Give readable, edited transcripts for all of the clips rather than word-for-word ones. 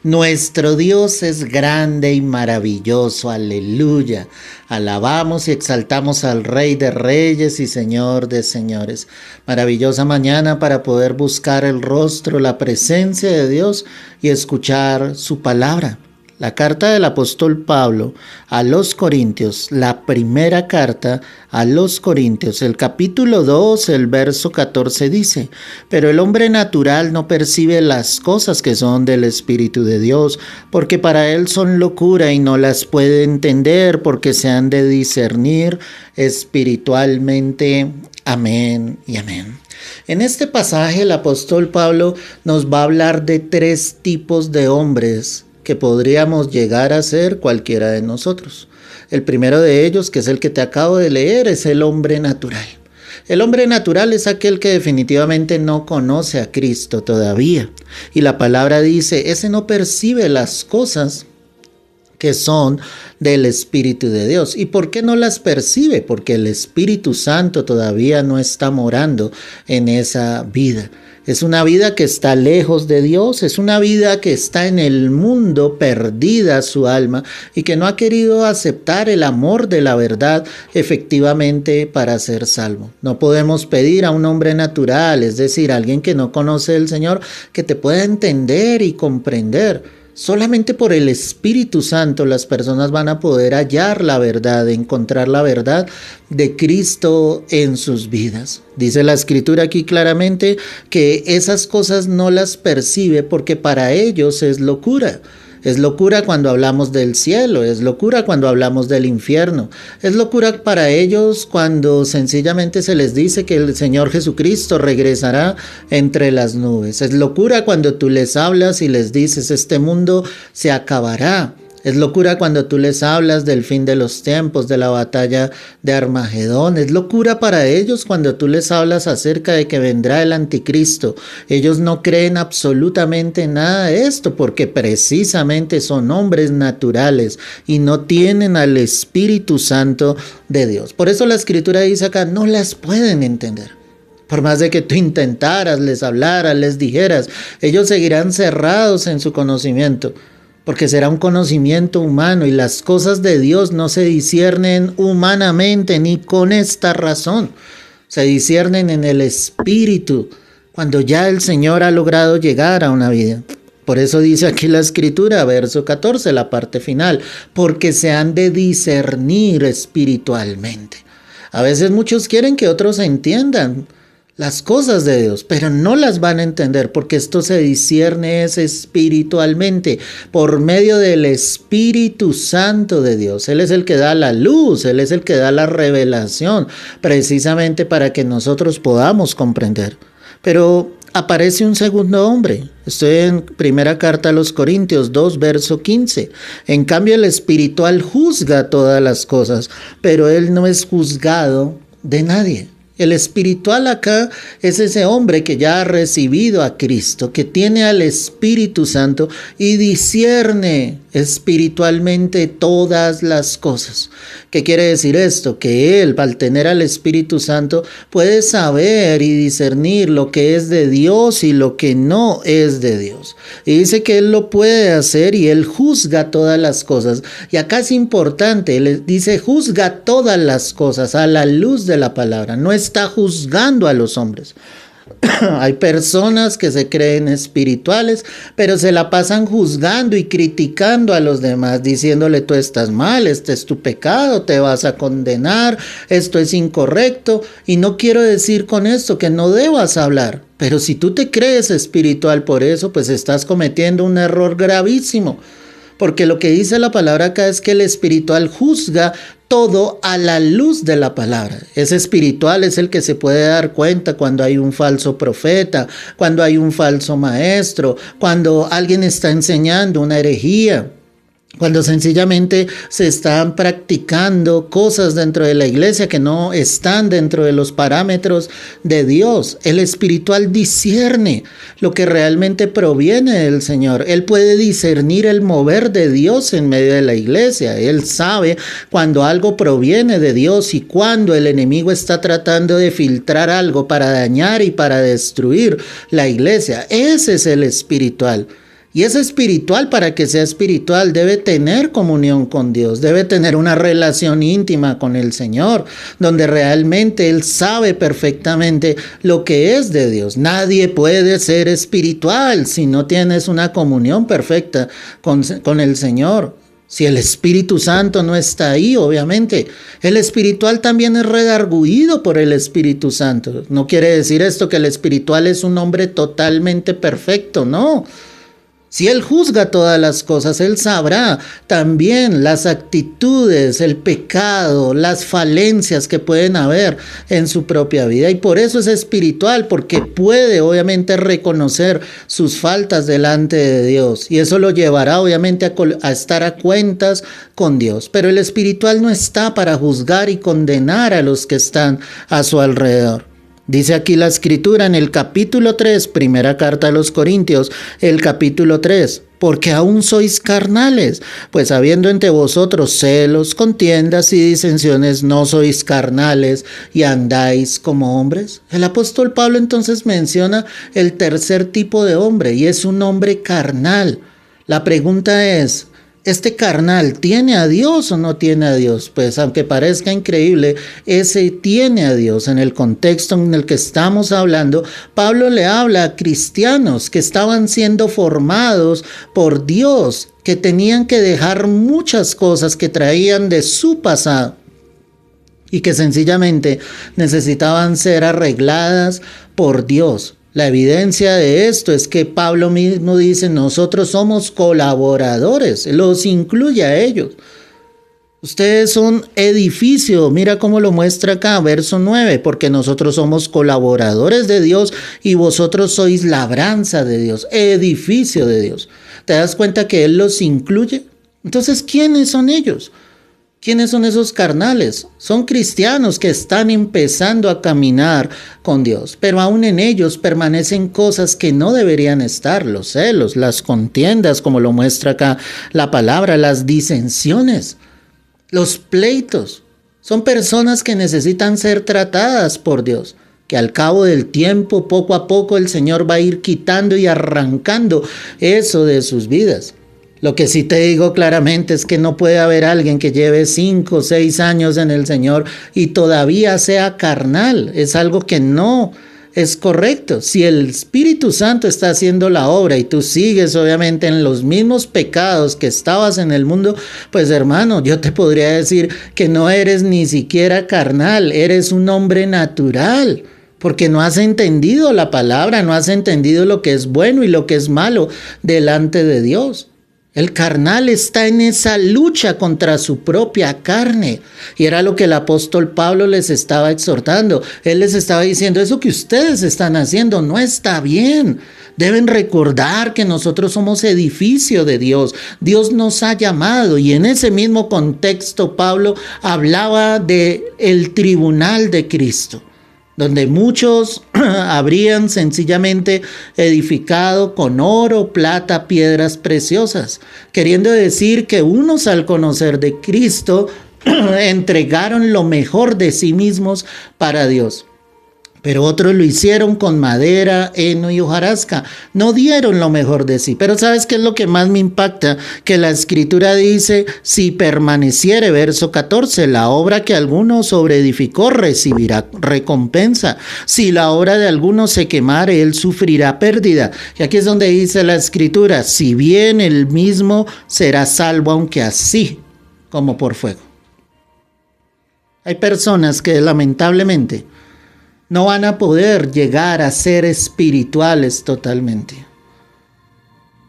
Nuestro Dios es grande y maravilloso, aleluya. Alabamos y exaltamos al Rey de Reyes y Señor de Señores. Maravillosa mañana para poder buscar el rostro, la presencia de Dios y escuchar su palabra. La carta del apóstol Pablo a los Corintios, la primera carta a los Corintios, el capítulo 2, el verso 14 dice: pero el hombre natural no percibe las cosas que son del Espíritu de Dios, porque para él son locura y no las puede entender, porque se han de discernir espiritualmente. Amén y amén. En este pasaje el apóstol Pablo nos va a hablar de 3 tipos de hombres que podríamos llegar a ser cualquiera de nosotros. El primero de ellos, que es el que te acabo de leer, es el hombre natural. El hombre natural es aquel que definitivamente no conoce a Cristo todavía. Y la palabra dice, ese no percibe las cosas que son del Espíritu de Dios. ¿Y por qué no las percibe? Porque el Espíritu Santo todavía no está morando en esa vida. Es una vida que está lejos de Dios, es una vida que está en el mundo, perdida su alma, y que no ha querido aceptar el amor de la verdad efectivamente para ser salvo. No podemos pedir a un hombre natural, es decir, a alguien que no conoce al Señor, que te pueda entender y comprender. Solamente por el Espíritu Santo las personas van a poder hallar la verdad, encontrar la verdad de Cristo en sus vidas. Dice la Escritura aquí claramente que esas cosas no las percibe porque para ellos es locura. Es locura cuando hablamos del cielo, es locura cuando hablamos del infierno, es locura para ellos cuando sencillamente se les dice que el Señor Jesucristo regresará entre las nubes. Es locura cuando tú les hablas y les dices, este mundo se acabará. Es locura cuando tú les hablas del fin de los tiempos, de la batalla de Armagedón. Es locura para ellos cuando tú les hablas acerca de que vendrá el anticristo. Ellos no creen absolutamente nada de esto porque precisamente son hombres naturales y no tienen al Espíritu Santo de Dios. Por eso la Escritura dice acá, no las pueden entender. Por más de que tú intentaras, les hablaras, les dijeras, ellos seguirán cerrados en su conocimiento. Porque será un conocimiento humano y las cosas de Dios no se disciernen humanamente ni con esta razón. Se disciernen en el Espíritu, cuando ya el Señor ha logrado llegar a una vida. Por eso dice aquí la Escritura, verso 14, la parte final, porque se han de discernir espiritualmente. A veces muchos quieren que otros entiendan las cosas de Dios, pero no las van a entender porque esto se discierne espiritualmente por medio del Espíritu Santo de Dios. Él es el que da la luz, Él es el que da la revelación, precisamente para que nosotros podamos comprender. Pero aparece un segundo hombre. Estoy en primera carta a los Corintios 2, verso 15. En cambio, el espiritual juzga todas las cosas, pero él no es juzgado de nadie. El espiritual acá es ese hombre que ya ha recibido a Cristo, que tiene al Espíritu Santo y discierne espiritualmente todas las cosas. ¿Qué quiere decir esto? Que él, al tener al Espíritu Santo, puede saber y discernir lo que es de Dios y lo que no es de Dios. Y dice que él lo puede hacer y él juzga todas las cosas. Y acá es importante, él dice juzga todas las cosas a la luz de la palabra. No está juzgando a los hombres. Hay personas que se creen espirituales, pero se la pasan juzgando y criticando a los demás, diciéndole tú estás mal, este es tu pecado, te vas a condenar, esto es incorrecto. Y no quiero decir con esto que no debas hablar, pero si tú te crees espiritual por eso, pues estás cometiendo un error gravísimo. Porque lo que dice la palabra acá es que el espiritual juzga todo a la luz de la palabra. Ese espiritual es el que se puede dar cuenta cuando hay un falso profeta, cuando hay un falso maestro, cuando alguien está enseñando una herejía. Cuando sencillamente se están practicando cosas dentro de la iglesia que no están dentro de los parámetros de Dios. El espiritual discierne lo que realmente proviene del Señor. Él puede discernir el mover de Dios en medio de la iglesia. Él sabe cuando algo proviene de Dios y cuando el enemigo está tratando de filtrar algo para dañar y para destruir la iglesia. Ese es el espiritual. Y es espiritual. Para que sea espiritual debe tener comunión con Dios, debe tener una relación íntima con el Señor, donde realmente Él sabe perfectamente lo que es de Dios. Nadie puede ser espiritual si no tienes una comunión perfecta con el Señor. Si el Espíritu Santo no está ahí, obviamente. El espiritual también es redarguido por el Espíritu Santo. No quiere decir esto que el espiritual es un hombre totalmente perfecto, no. Si Él juzga todas las cosas, Él sabrá también las actitudes, el pecado, las falencias que pueden haber en su propia vida. Y por eso es espiritual, porque puede obviamente reconocer sus faltas delante de Dios. Y eso lo llevará obviamente a estar a cuentas con Dios. Pero el espiritual no está para juzgar y condenar a los que están a su alrededor. Dice aquí la Escritura en el capítulo 3, primera carta a los Corintios, el capítulo 3, porque aún sois carnales, pues habiendo entre vosotros celos, contiendas y disensiones, no sois carnales y andáis como hombres. El apóstol Pablo entonces menciona el tercer tipo de hombre y es un hombre carnal. La pregunta es, ¿este carnal tiene a Dios o no tiene a Dios? Pues aunque parezca increíble, ese tiene a Dios. En el contexto en el que estamos hablando, Pablo le habla a cristianos que estaban siendo formados por Dios, que tenían que dejar muchas cosas que traían de su pasado y que sencillamente necesitaban ser arregladas por Dios. La evidencia de esto es que Pablo mismo dice, nosotros somos colaboradores, los incluye a ellos. Ustedes son edificio, mira cómo lo muestra acá, verso 9, porque nosotros somos colaboradores de Dios y vosotros sois labranza de Dios, edificio de Dios. ¿Te das cuenta que Él los incluye? Entonces, ¿quiénes son ellos? ¿Quiénes son esos carnales? Son cristianos que están empezando a caminar con Dios, pero aún en ellos permanecen cosas que no deberían estar, los celos, las contiendas, como lo muestra acá la palabra, las disensiones, los pleitos. Son personas que necesitan ser tratadas por Dios, que al cabo del tiempo, poco a poco, el Señor va a ir quitando y arrancando eso de sus vidas. Lo que sí te digo claramente es que no puede haber alguien que lleve 5 o 6 años en el Señor y todavía sea carnal. Es algo que no es correcto. Si el Espíritu Santo está haciendo la obra y tú sigues obviamente en los mismos pecados que estabas en el mundo, pues hermano, yo te podría decir que no eres ni siquiera carnal, eres un hombre natural. Porque no has entendido la palabra, no has entendido lo que es bueno y lo que es malo delante de Dios. El carnal está en esa lucha contra su propia carne. Y era lo que el apóstol Pablo les estaba exhortando. Él les estaba diciendo, eso que ustedes están haciendo no está bien. Deben recordar que nosotros somos edificio de Dios. Dios nos ha llamado. Y en ese mismo contexto Pablo hablaba del tribunal de Cristo, donde muchos habrían sencillamente edificado con oro, plata, piedras preciosas, queriendo decir que unos al conocer de Cristo entregaron lo mejor de sí mismos para Dios. Pero otros lo hicieron con madera, heno y hojarasca. No dieron lo mejor de sí. Pero ¿sabes qué es lo que más me impacta? Que la Escritura dice, si permaneciere, verso 14, la obra que alguno sobreedificó recibirá recompensa. Si la obra de alguno se quemare, él sufrirá pérdida. Y aquí es donde dice la Escritura, si bien él mismo será salvo, aunque así como por fuego. Hay personas que lamentablemente no van a poder llegar a ser espirituales totalmente.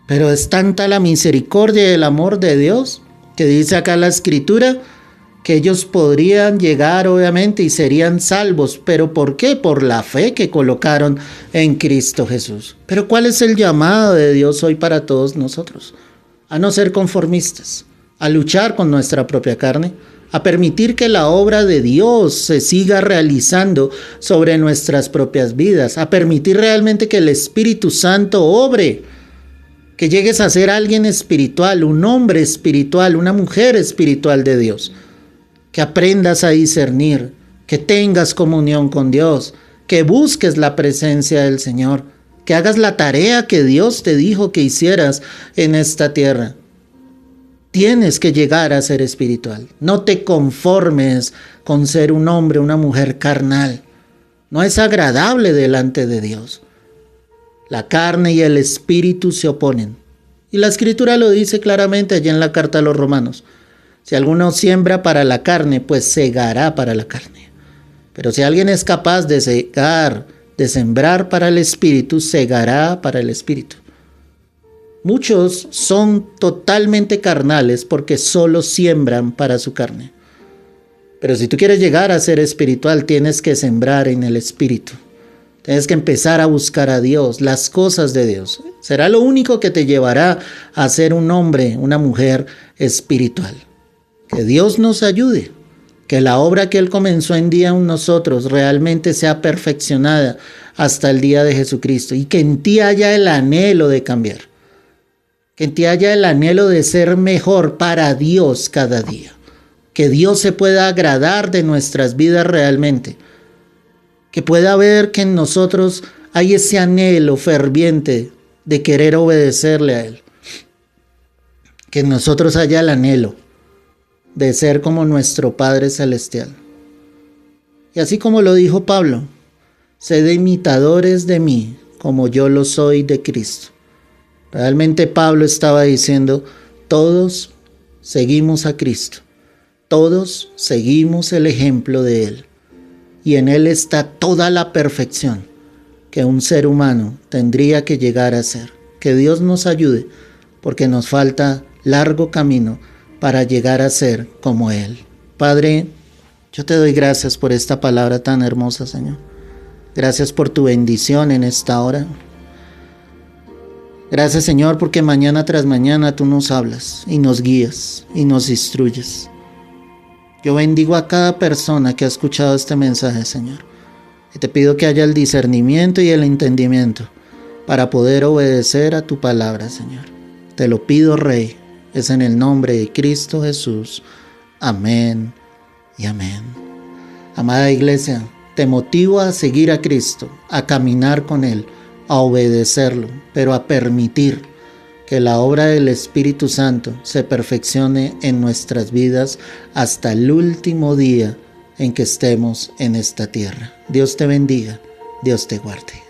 Pero es tanta la misericordia y el amor de Dios que dice acá la Escritura que ellos podrían llegar obviamente y serían salvos. ¿Pero por qué? Por la fe que colocaron en Cristo Jesús. Pero ¿cuál es el llamado de Dios hoy para todos nosotros? A no ser conformistas, a luchar con nuestra propia carne, a permitir que la obra de Dios se siga realizando sobre nuestras propias vidas, a permitir realmente que el Espíritu Santo obre, que llegues a ser alguien espiritual, un hombre espiritual, una mujer espiritual de Dios, que aprendas a discernir, que tengas comunión con Dios, que busques la presencia del Señor, que hagas la tarea que Dios te dijo que hicieras en esta tierra. Tienes que llegar a ser espiritual. No te conformes con ser un hombre, una mujer carnal. No es agradable delante de Dios. La carne y el espíritu se oponen. Y la Escritura lo dice claramente allí en la carta a los Romanos. Si alguno siembra para la carne, pues segará para la carne. Pero si alguien es capaz de segar, de sembrar para el espíritu, segará para el espíritu. Muchos son totalmente carnales porque solo siembran para su carne. Pero si tú quieres llegar a ser espiritual, tienes que sembrar en el espíritu. Tienes que empezar a buscar a Dios, las cosas de Dios. Será lo único que te llevará a ser un hombre, una mujer espiritual. Que Dios nos ayude. Que la obra que Él comenzó en nosotros realmente sea perfeccionada hasta el día de Jesucristo. Y que en ti haya el anhelo de cambiar. Que en ti haya el anhelo de ser mejor para Dios cada día. Que Dios se pueda agradar de nuestras vidas realmente. Que pueda ver que en nosotros hay ese anhelo ferviente de querer obedecerle a Él. Que en nosotros haya el anhelo de ser como nuestro Padre Celestial. Y así como lo dijo Pablo, sed imitadores de mí, como yo lo soy de Cristo. Realmente Pablo estaba diciendo, todos seguimos a Cristo, todos seguimos el ejemplo de Él, y en Él está toda la perfección que un ser humano tendría que llegar a ser. Que Dios nos ayude, porque nos falta largo camino para llegar a ser como Él. Padre, yo te doy gracias por esta palabra tan hermosa, Señor. Gracias por tu bendición en esta hora. Gracias, Señor, porque mañana tras mañana tú nos hablas y nos guías y nos instruyes. Yo bendigo a cada persona que ha escuchado este mensaje, Señor. Y te pido que haya el discernimiento y el entendimiento para poder obedecer a tu palabra, Señor. Te lo pido, Rey. Es en el nombre de Cristo Jesús. Amén y amén. Amada iglesia, te motivo a seguir a Cristo, a caminar con Él, a obedecerlo, pero a permitir que la obra del Espíritu Santo se perfeccione en nuestras vidas hasta el último día en que estemos en esta tierra. Dios te bendiga, Dios te guarde.